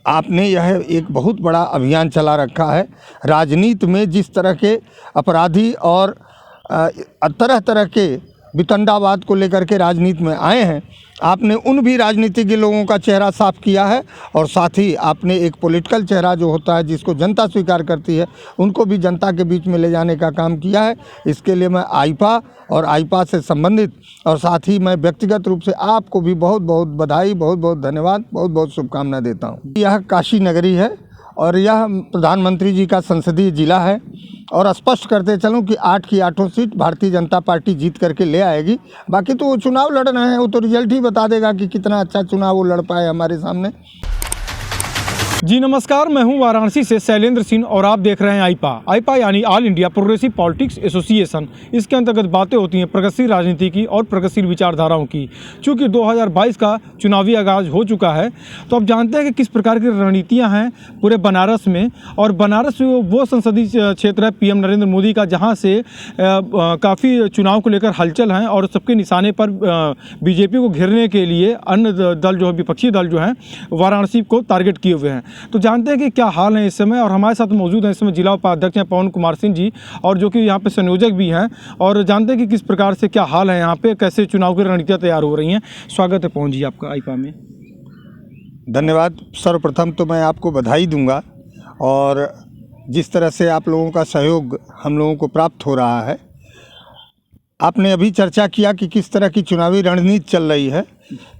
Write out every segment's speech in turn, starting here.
आपने यह एक बहुत बड़ा अभियान चला रखा है। राजनीति में जिस तरह के अपराधी और तरह तरह के वितंडावाद को लेकर के राजनीति में आए हैं, आपने उन भी राजनीतिज्ञ लोगों का चेहरा साफ किया है और साथ ही आपने एक पॉलिटिकल चेहरा जो होता है जिसको जनता स्वीकार करती है, उनको भी जनता के बीच में ले जाने का काम किया है। इसके लिए मैं आईपा और आईपा से संबंधित और साथ ही मैं व्यक्तिगत रूप से आपको भी बहुत बहुत बधाई, बहुत बहुत धन्यवाद, बहुत बहुत शुभकामनाएं देता हूँ। यह काशी नगरी है और यह प्रधानमंत्री जी का संसदीय जिला है और स्पष्ट करते चलूं कि 8 की 8 सीट भारतीय जनता पार्टी जीत करके ले आएगी। बाकी तो वो चुनाव लड़ रहे हैं, वो तो रिजल्ट ही बता देगा कि कितना अच्छा चुनाव वो लड़ पाए हमारे सामने। जी नमस्कार, मैं हूं वाराणसी से शैलेंद्र सिंह और आप देख रहे हैं आईपा यानी all India progressive politics association. इसके अंतर्गत बातें होती हैं प्रगतिशील राजनीति की और प्रगतिशील विचारधाराओं की। चूँकि 2022 का चुनावी आगाज़ हो चुका है, तो अब जानते हैं कि किस प्रकार की रणनीतियाँ हैं पूरे बनारस में। और बनारस वो संसदीय क्षेत्र है पीएम नरेंद्र मोदी का, जहाँ से काफ़ी चुनाव को लेकर हलचल हैं और सबके निशाने पर बीजेपी को घेरने के लिए अन्य दल जो है, विपक्षी दल जो हैं, वाराणसी को टारगेट किए हुए हैं। तो जानते हैं कि क्या हाल है इस समय, और हमारे साथ मौजूद हैं इस समय जिला उपाध्यक्ष हैं पवन कुमार सिंह जी, और जो कि यहाँ पे संयोजक भी हैं, और जानते हैं कि किस प्रकार से क्या हाल है यहाँ पे, कैसे चुनाव की रणनीतियाँ तैयार हो रही हैं। स्वागत है पवन जी आपका आईपा में। धन्यवाद। सर्वप्रथम तो मैं आपको बधाई दूंगा, और जिस तरह से आप लोगों का सहयोग हम लोगों को प्राप्त हो रहा है। आपने अभी चर्चा किया कि किस तरह की चुनावी रणनीति चल रही है,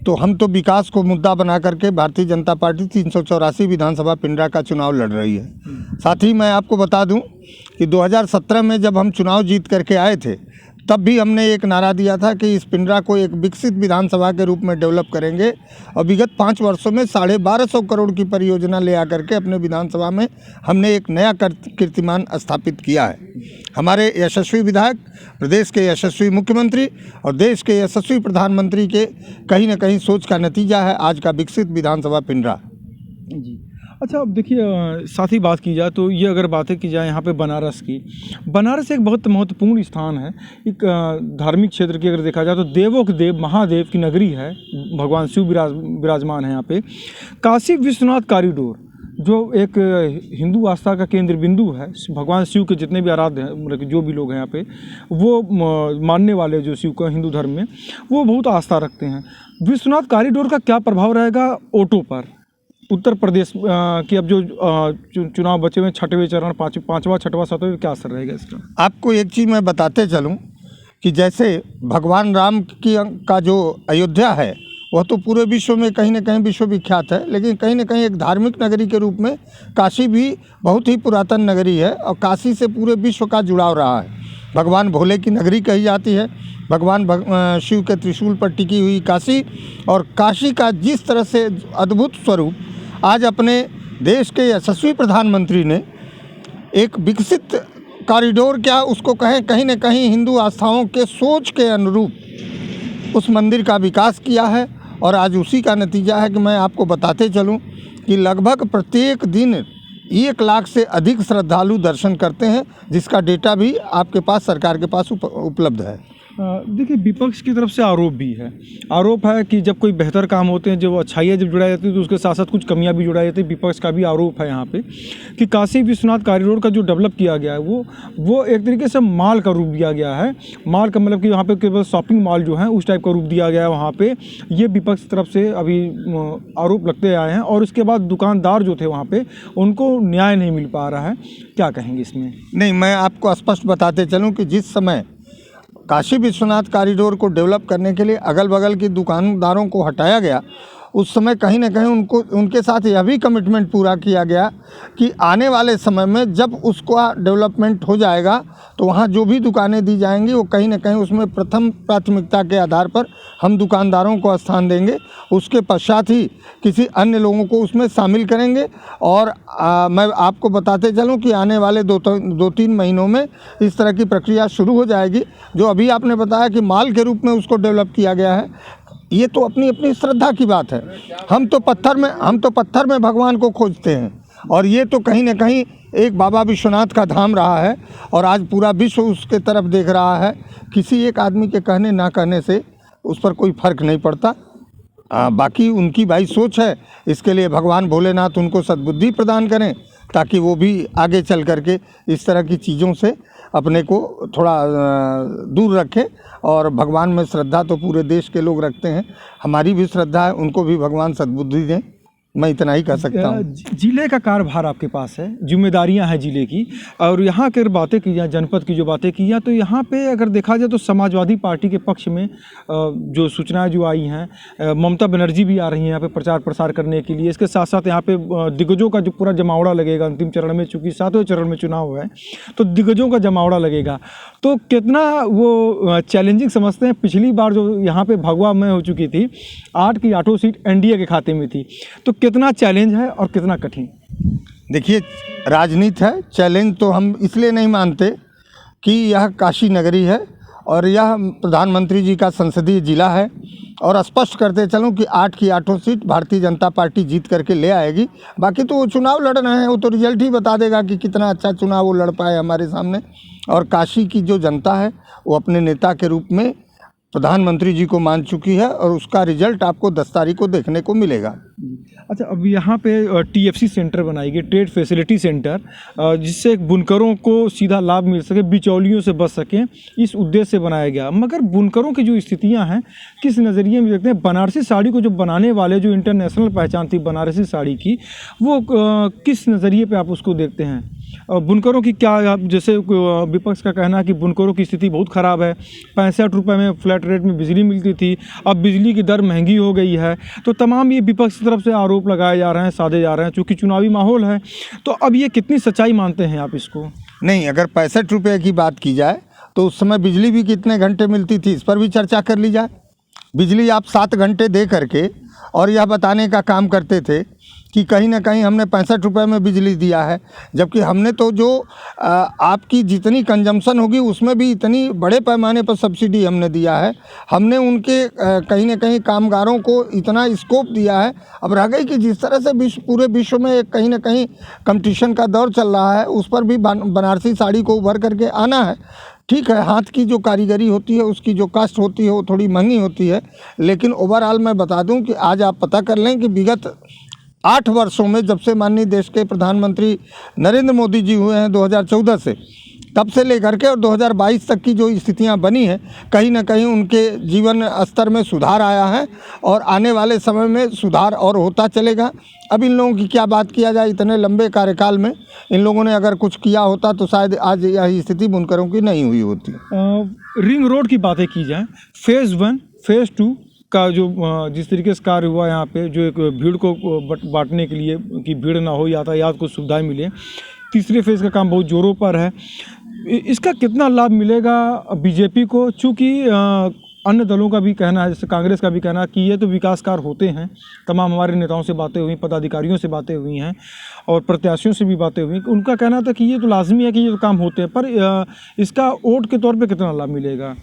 तो हम तो विकास को मुद्दा बना करके भारतीय जनता पार्टी 384 विधानसभा पिंडरा का चुनाव लड़ रही है। साथ ही मैं आपको बता दूं कि 2017 में जब हम चुनाव जीत करके आए थे, तब भी हमने एक नारा दिया था कि इस पिंडरा को एक विकसित विधानसभा के रूप में डेवलप करेंगे, और विगत 5 वर्षों में 1250 करोड़ की परियोजना ले आकर के अपने विधानसभा में हमने एक नया कीर्तिमान स्थापित किया है। हमारे यशस्वी विधायक, प्रदेश के यशस्वी मुख्यमंत्री और देश के यशस्वी प्रधानमंत्री के कहीं न कहीं सोच का नतीजा है आज का विकसित विधानसभा पिंडरा जी। अच्छा, अब देखिए साथ ही बात की जाए तो ये अगर बातें की जाए यहाँ पे बनारस की, बनारस एक बहुत महत्वपूर्ण स्थान है। एक धार्मिक क्षेत्र की अगर देखा जाए तो देवों के देव महादेव की नगरी है, भगवान शिव विराजमान है यहाँ पे। काशी विश्वनाथ कॉरिडोर जो एक हिंदू आस्था का केंद्र बिंदु है, भगवान शिव के जितने भी आराध्य हैं, मतलब जो भी लोग हैं यहाँ पे, वो मानने वाले जो शिव का हिंदू धर्म में, वो बहुत आस्था रखते हैं। विश्वनाथ कॉरिडोर का क्या प्रभाव रहेगा ऑटो पर? उत्तर प्रदेश की अब जो चुनाव बचे हुए 6वें चरण, 5वां 6वां 7वां, क्या असर रहेगा इसका? आपको एक चीज़ मैं बताते चलूं कि जैसे भगवान राम का जो अयोध्या है, वह तो पूरे विश्व में कहीं न कहीं विश्वविख्यात है, लेकिन कहीं न कहीं एक धार्मिक नगरी के रूप में काशी भी बहुत ही पुरातन नगरी है, और काशी से पूरे विश्व का जुड़ाव रहा है। भगवान भोले की नगरी कही जाती है, भगवान शिव के त्रिशूल पर टिकी हुई काशी, और काशी का जिस तरह से अद्भुत स्वरूप आज अपने देश के यशस्वी प्रधानमंत्री ने एक विकसित कॉरिडोर, क्या उसको कहें, कहीं न कहीं हिंदू आस्थाओं के सोच के अनुरूप उस मंदिर का विकास किया है। और आज उसी का नतीजा है कि मैं आपको बताते चलूं कि लगभग प्रत्येक दिन 1 लाख से अधिक श्रद्धालु दर्शन करते हैं, जिसका डेटा भी आपके पास, सरकार के पास उपलब्ध है। देखिए, विपक्ष की तरफ से आरोप भी है। आरोप है कि जब कोई बेहतर काम होते हैं, जब अच्छाइयाँ जब जुड़ाई जाती है, तो उसके साथ साथ कुछ कमियां भी जुड़ाई जाती है। विपक्ष का भी आरोप है यहाँ पे कि काशी विश्वनाथ कॉरिडोर का जो डेवलप किया गया है, वो एक तरीके से माल का रूप दिया गया है। माल का मतलब कि यहाँ पे केवल शॉपिंग मॉल जो है उस टाइप का रूप दिया गया है वहाँ पे। ये विपक्ष की तरफ से अभी आरोप लगते आए हैं, और उसके बाद दुकानदार जो थे वहाँ पर, उनको न्याय नहीं मिल पा रहा है। क्या कहेंगे इसमें? नहीं, मैं आपको स्पष्ट बताते चलूँ कि जिस समय काशी विश्वनाथ कॉरिडोर को डेवलप करने के लिए अगल बगल की दुकानदारों को हटाया गया, उस समय कहीं न कहीं उनके साथ यह भी कमिटमेंट पूरा किया गया कि आने वाले समय में जब उसका डेवलपमेंट हो जाएगा, तो वहाँ जो भी दुकानें दी जाएंगी, वो कहीं न कहीं उसमें प्रथम प्राथमिकता के आधार पर हम दुकानदारों को स्थान देंगे। उसके पश्चात ही किसी अन्य लोगों को उसमें शामिल करेंगे। और मैं आपको बताते चलूँ कि आने वाले 2-3 महीनों में इस तरह की प्रक्रिया शुरू हो जाएगी। जो अभी आपने बताया कि माल के रूप में उसको डेवलप किया गया है, ये तो अपनी अपनी श्रद्धा की बात है। हम तो पत्थर में भगवान को खोजते हैं, और ये तो कहीं न कहीं एक बाबा विश्वनाथ का धाम रहा है, और आज पूरा विश्व उसके तरफ देख रहा है। किसी एक आदमी के कहने ना कहने से उस पर कोई फर्क नहीं पड़ता। बाकी उनकी भाई सोच है, इसके लिए भगवान भोलेनाथ उनको सद्बुद्धि प्रदान करें ताकि वो भी आगे चल करके इस तरह की चीज़ों से अपने को थोड़ा दूर रखें। और भगवान में श्रद्धा तो पूरे देश के लोग रखते हैं, हमारी भी श्रद्धा है, उनको भी भगवान सद्बुद्धि दें, मैं इतना ही कह सकता हूँ। जिले का कार्यभार आपके पास है, जिम्मेदारियां हैं जिले की, और यहाँ की बातें की जाए, जनपद की जो बातें की जाए, तो यहाँ पे अगर देखा जाए तो समाजवादी पार्टी के पक्ष में जो सूचनाएं जो आई हैं, ममता बनर्जी भी आ रही हैं यहाँ पे प्रचार प्रसार करने के लिए। इसके साथ साथ यहाँ पे दिग्गजों का जो पूरा जमावड़ा लगेगा अंतिम चरण में, चूँकि 7वें चरण में चुनाव है तो दिग्गजों का जमावड़ा लगेगा। तो कितना वो चैलेंजिंग समझते हैं? पिछली बार जो यहाँ पे भगवा में हो चुकी थी, 8 की 8 सीट एनडीए के खाते में थी, तो कितना चैलेंज है और कितना कठिन? देखिए, राजनीति है, चैलेंज तो हम इसलिए नहीं मानते कि यह काशी नगरी है और यह प्रधानमंत्री जी का संसदीय जिला है, और स्पष्ट करते चलूं कि 8 की 8 सीट भारतीय जनता पार्टी जीत करके ले आएगी। बाकी तो वो चुनाव लड़ना है, वो तो रिजल्ट ही बता देगा कि कितना अच्छा चुनाव वो लड़ पाए हमारे सामने। और काशी की जो जनता है वो अपने नेता के रूप में प्रधानमंत्री जी को मान चुकी है, और उसका रिजल्ट आपको 10 तारीख को देखने को मिलेगा। अच्छा, अब यहाँ पे टीएफसी सेंटर बनाएगी, ट्रेड फैसिलिटी सेंटर, जिससे बुनकरों को सीधा लाभ मिल सके, बिचौलियों से बच सकें, इस उद्देश्य से बनाया गया। मगर बुनकरों की जो स्थितियाँ हैं, किस नज़रिए में देखते हैं? बनारसी साड़ी को जो बनाने वाले, जो इंटरनेशनल पहचान थी बनारसी साड़ी की, वो किस नज़रिए पे आप उसको देखते हैं? बुनकरों की क्या, जैसे विपक्ष का कहना है कि बुनकरों की स्थिति बहुत ख़राब है, 65 रुपये में फ्लैट रेट में बिजली मिलती थी, अब बिजली की दर महंगी हो गई है। तो तमाम ये विपक्ष की तरफ से आरोप लगाए जा रहे हैं, साधे जा रहे हैं, चूँकि चुनावी माहौल है। तो अब ये कितनी सच्चाई मानते हैं आप इसको? नहीं, अगर 65 रुपये की बात की जाए तो उस समय बिजली भी कितने घंटे मिलती थी, इस पर भी चर्चा कर ली जाए। बिजली आप 7 घंटे दे करके और यह बताने का काम करते थे कि कहीं ना कहीं हमने 65 रुपये में बिजली दिया है, जबकि हमने तो जो आपकी जितनी कंजम्पशन होगी उसमें भी इतनी बड़े पैमाने पर सब्सिडी हमने दिया है। हमने उनके कहीं ना कहीं कामगारों को इतना स्कोप दिया है। अब रह गई कि जिस तरह से पूरे विश्व में एक कहीं ना कहीं कंपटीशन का दौर चल रहा है, उस पर भी बनारसी साड़ी को उभर करके आना है। ठीक है, हाथ की जो कारीगरी होती है उसकी जो कास्ट होती है वो थोड़ी महंगी होती है, लेकिन ओवरऑल मैं बता दूं कि आज आप पता कर लें कि विगत 8 वर्षों में, जब से माननीय देश के प्रधानमंत्री नरेंद्र मोदी जी हुए हैं 2014 से, तब से लेकर के और 2022 तक की जो स्थितियां बनी हैं, कहीं ना कहीं उनके जीवन स्तर में सुधार आया है और आने वाले समय में सुधार और होता चलेगा। अब इन लोगों की क्या बात किया जाए, इतने लंबे कार्यकाल में इन लोगों ने अगर कुछ किया होता तो शायद आज यह स्थिति बुनकरों की नहीं हुई होती। रिंग रोड की बातें की जाए, फेज़ 1, फेज़ 2 का जो जिस तरीके से कार्य हुआ यहाँ पे, जो एक भीड़ को बांटने के लिए कि भीड़ ना हो, यातायात को सुविधाएं मिले, तीसरे फेज़ का काम बहुत जोरों पर है। इसका कितना लाभ मिलेगा बीजेपी को? चूँकि अन्य दलों का भी कहना है, जैसे कांग्रेस का भी कहना है कि ये तो विकास कार्य होते हैं, तमाम हमारे नेताओं से बातें हुई, पदाधिकारियों से बातें हुई हैं और प्रत्याशियों से भी बातें हुई, उनका कहना था कि ये तो लाजमी है कि ये तो काम होते हैं, पर इसका वोट के तौर पे कितना लाभ मिलेगा?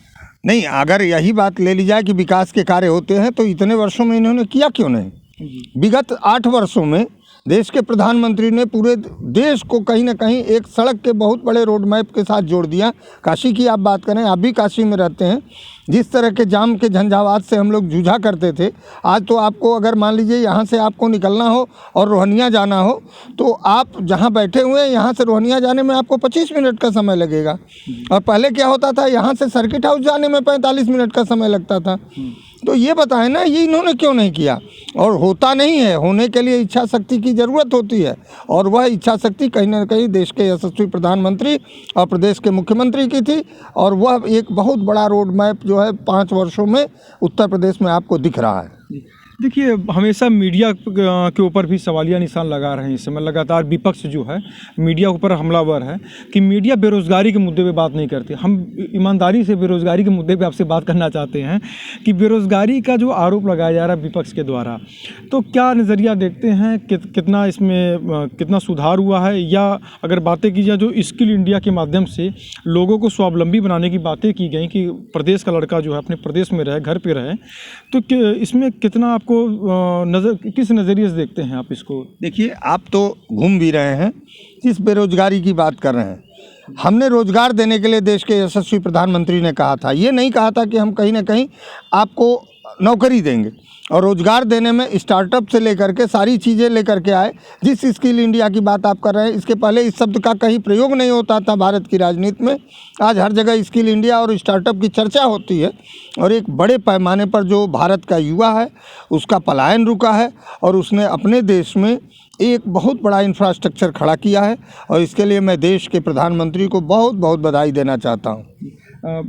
नहीं, अगर यही बात ले ली जाए कि विकास के कार्य होते हैं तो इतने वर्षों में इन्होंने किया क्यों नहीं? विगत 8 वर्षों में देश के प्रधानमंत्री ने पूरे देश को कहीं ना कहीं एक सड़क के बहुत बड़े रोड मैप के साथ जोड़ दिया। काशी की आप बात करें, आप भी काशी में रहते हैं, जिस तरह के जाम के झंझावात से हम लोग जूझा करते थे, आज तो आपको अगर मान लीजिए यहाँ से आपको निकलना हो और रोहनिया जाना हो तो आप जहाँ बैठे हुए हैं यहाँ से रोहनिया जाने में आपको 25 मिनट का समय लगेगा, और पहले क्या होता था, यहाँ से सर्किट हाउस जाने में 45 मिनट का समय लगता था। तो ये बताएं ना, ये इन्होंने क्यों नहीं किया? और होता नहीं है, होने के लिए इच्छा शक्ति की ज़रूरत होती है, और वह इच्छा शक्ति कहीं ना कहीं देश के यशस्वी प्रधानमंत्री और प्रदेश के मुख्यमंत्री की थी, और वह एक बहुत बड़ा रोड मैप जो है 5 वर्षों में उत्तर प्रदेश में आपको दिख रहा है। देखिए, हमेशा मीडिया के ऊपर भी सवालिया निशान लगा रहे हैं इस समय, लगातार विपक्ष जो है मीडिया के ऊपर हमलावर है कि मीडिया बेरोज़गारी के मुद्दे पे बात नहीं करती। हम ईमानदारी से बेरोज़गारी के मुद्दे पे आपसे बात करना चाहते हैं कि बेरोज़गारी का जो आरोप लगाया जा रहा है विपक्ष के द्वारा, तो क्या नज़रिया देखते हैं, कितना इसमें कितना सुधार हुआ है? या अगर बातें की जाए जो स्किल इंडिया के माध्यम से लोगों को स्वावलंबी बनाने की बातें की गई कि प्रदेश का लड़का जो है अपने प्रदेश में रहे, घर पर रहे, तो इसमें कितना आपको किस नज़रिए से देखते हैं आप इसको? देखिए, आप तो घूम भी रहे हैं, जिस बेरोजगारी की बात कर रहे हैं, हमने रोजगार देने के लिए देश के यशस्वी प्रधानमंत्री ने कहा था, ये नहीं कहा था कि हम कहीं ना कहीं आपको नौकरी देंगे और रोज़गार देने में स्टार्टअप से लेकर के सारी चीज़ें लेकर के आए। जिस स्किल इंडिया की बात आप कर रहे हैं, इसके पहले इस शब्द का कहीं प्रयोग नहीं होता था भारत की राजनीति में। आज हर जगह स्किल इंडिया और स्टार्टअप की चर्चा होती है और एक बड़े पैमाने पर जो भारत का युवा है उसका पलायन रुका है और उसने अपने देश में एक बहुत बड़ा इंफ्रास्ट्रक्चर खड़ा किया है और इसके लिए मैं देश के प्रधानमंत्री को बहुत बहुत बधाई देना चाहता हूँ।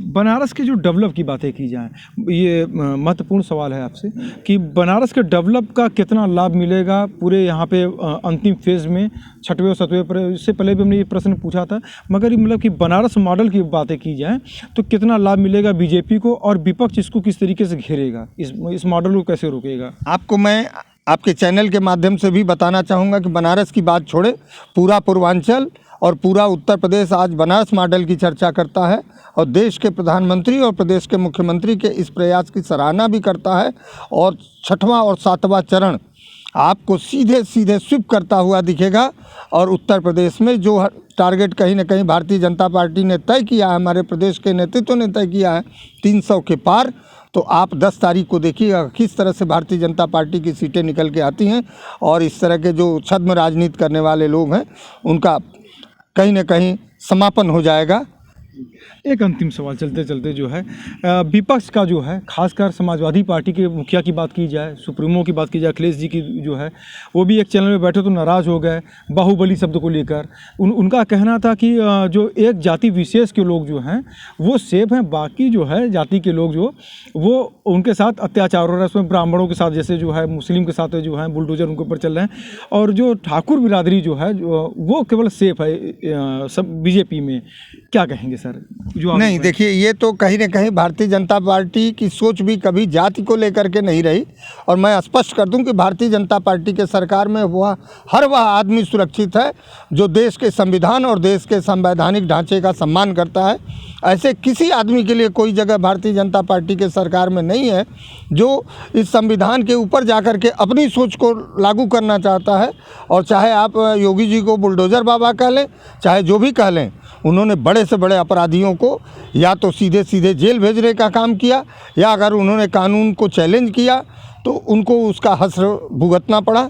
बनारस के जो डेवलप की बातें की जाएं, ये महत्वपूर्ण सवाल है आपसे कि बनारस के डेवलप का कितना लाभ मिलेगा पूरे यहाँ पे अंतिम फेज़ में, छठवें और सातवें पर। इससे पहले भी हमने ये प्रश्न पूछा था, मगर ये मतलब कि बनारस मॉडल की बातें की जाएं तो कितना लाभ मिलेगा बीजेपी को और विपक्ष इसको किस तरीके से घेरेगा, इस मॉडल को कैसे रोकेगा? आपको मैं आपके चैनल के माध्यम से भी बताना चाहूँगा कि बनारस की बात छोड़े, पूरा पूर्वांचल और पूरा उत्तर प्रदेश आज बनारस मॉडल की चर्चा करता है और देश के प्रधानमंत्री और प्रदेश के मुख्यमंत्री के इस प्रयास की सराहना भी करता है। और छठवां और सातवां चरण आपको सीधे सीधे स्वीप करता हुआ दिखेगा और उत्तर प्रदेश में जो टारगेट कहीं ना कहीं भारतीय जनता पार्टी ने तय किया है, हमारे प्रदेश के नेतृत्व ने तय किया है 300 के पार, तो आप 10 तारीख को देखिएगा किस तरह से भारतीय जनता पार्टी की सीटें निकल के आती हैं और इस तरह के जो छद्म राजनीति करने वाले लोग हैं उनका कहीं ना कहीं समापन हो जाएगा। एक अंतिम सवाल चलते चलते जो है विपक्ष का जो है, खासकर समाजवादी पार्टी के मुखिया की बात की जाए, सुप्रीमो की बात की जाए, अखिलेश जी की जो है, वो भी एक चैनल में बैठे तो नाराज़ हो गए बाहुबली शब्द को लेकर। उनका कहना था कि जो एक जाति विशेष के लोग जो हैं वो सेफ हैं, बाकी जो है जाति के लोग जो वो उनके साथ अत्याचार हो रहा है, उसमें ब्राह्मणों के साथ जैसे जो है मुस्लिम के साथ जो है बुलडोजर उनके ऊपर चल रहे हैं और जो ठाकुर बिरादरी जो है वो केवल सेफ है सब बीजेपी में। क्या कहेंगे सर? जो नहीं, देखिए, ये तो कहीं ना कहीं भारतीय जनता पार्टी की सोच भी कभी जाति को लेकर के नहीं रही और मैं स्पष्ट कर दूं कि भारतीय जनता पार्टी के सरकार में हर वह आदमी सुरक्षित है जो देश के संविधान और देश के संवैधानिक ढांचे का सम्मान करता है। ऐसे किसी आदमी के लिए कोई जगह भारतीय जनता पार्टी के सरकार में नहीं है जो इस संविधान के ऊपर जाकर के अपनी सोच को लागू करना चाहता है। और चाहे आप योगी जी को बुलडोज़र बाबा कह लें, चाहे जो भी कह लें, उन्होंने बड़े से बड़े अपराधियों को या तो सीधे सीधे जेल भेजने का काम किया या अगर उन्होंने कानून को चैलेंज किया तो उनको उसका हश्र भुगतना पड़ा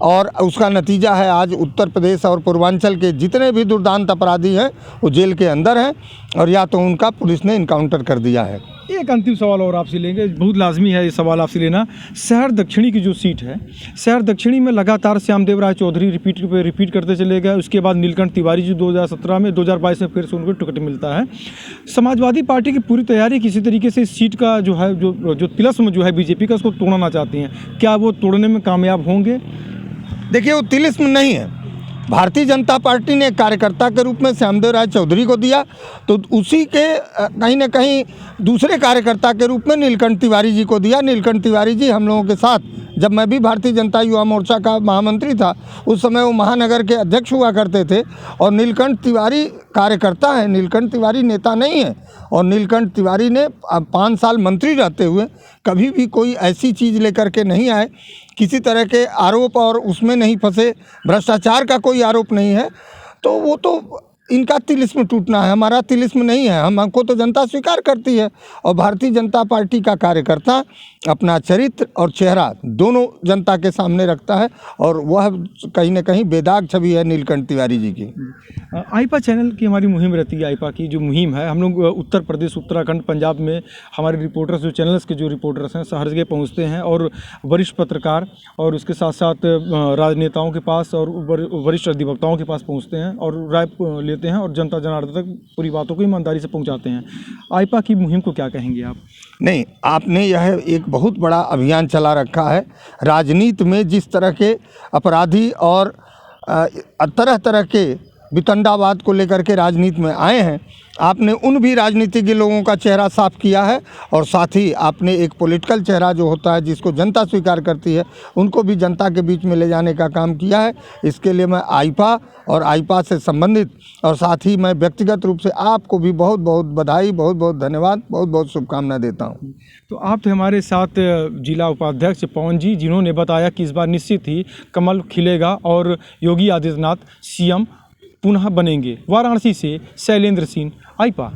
और उसका नतीजा है आज उत्तर प्रदेश और पूर्वांचल के जितने भी दुर्दांत अपराधी हैं वो जेल के अंदर हैं और या तो उनका पुलिस ने इनकाउंटर कर दिया है। एक अंतिम सवाल और आपसे लेंगे, बहुत लाजमी है ये सवाल आपसे लेना। शहर दक्षिणी की जो सीट है, शहर दक्षिणी में लगातार श्यामदेव राय चौधरी रिपीट करते चले गए। उसके बाद नीलकंठ तिवारी जी 2017 में, 2022 में फिर से उनको टिकट मिलता है। समाजवादी पार्टी की पूरी तैयारी किसी तरीके से इस सीट का जो है जो तिलिस्म जो है बीजेपी का, उसको तोड़ना चाहती हैं। क्या वो तोड़ने में कामयाब होंगे? देखिए, वो तिलिस्म नहीं है। भारतीय जनता पार्टी ने कार्यकर्ता के रूप में श्यामदेव राय चौधरी को दिया तो उसी के कहीं ना कहीं दूसरे कार्यकर्ता के रूप में नीलकंठ तिवारी जी को दिया। नीलकंठ तिवारी जी हम लोगों के साथ, जब मैं भी भारतीय जनता युवा मोर्चा का महामंत्री था उस समय वो महानगर के अध्यक्ष हुआ करते थे और नीलकंठ तिवारी कार्यकर्ता है, नीलकंठ तिवारी नेता नहीं है। और नीलकंठ तिवारी ने 5 साल मंत्री रहते हुए कभी भी कोई ऐसी चीज़ लेकर के नहीं आए, किसी तरह के आरोप और उसमें नहीं फंसे, भ्रष्टाचार का कोई आरोप नहीं है। तो वो तो इनका तिलिस्म टूटना है, हमारा तिलिस्म नहीं है। हमको तो जनता स्वीकार करती है और भारतीय जनता पार्टी का कार्यकर्ता अपना चरित्र और चेहरा दोनों जनता के सामने रखता है और वह कहीं ना कहीं बेदाग छवि है नीलकंठ तिवारी जी की। आईपा चैनल की हमारी मुहिम रहती है, आईपा की जो मुहिम है, हम लोग उत्तर प्रदेश, उत्तराखंड, पंजाब में हमारे रिपोर्टर्स, जो चैनल्स के जो रिपोर्टर्स हैं, हर जगह पहुँचते हैं और वरिष्ठ पत्रकार और उसके साथ साथ राजनेताओं के पास और वरिष्ठ अधिवक्ताओं के पास पहुँचते हैं और राय लेते हैं और जनता जनार्दन तक पूरी बातों को ईमानदारी से पहुंचाते हैं। आईपा की मुहिम को क्या कहेंगे आप? नहीं, आपने यह एक बहुत बड़ा अभियान चला रखा है। राजनीति में जिस तरह के अपराधी और तरह तरह के वितंडावाद को लेकर के राजनीति में आए हैं, आपने उन भी राजनीतिज्ञ लोगों का चेहरा साफ किया है और साथ ही आपने एक पॉलिटिकल चेहरा जो होता है जिसको जनता स्वीकार करती है उनको भी जनता के बीच में ले जाने का काम किया है। इसके लिए मैं आईपा और आईपा से संबंधित और साथ ही मैं व्यक्तिगत रूप से आपको भी बहुत बहुत बधाई, बहुत बहुत धन्यवाद, बहुत बहुत शुभकामनाएं देता हूँ। तो आप थे हमारे साथ जिला उपाध्यक्ष पवन जी, जिन्होंने बताया कि इस बार निश्चित ही कमल खिलेगा और योगी आदित्यनाथ सीएम पुनः बनेंगे। वाराणसी से शैलेंद्र सिंह, आईपा।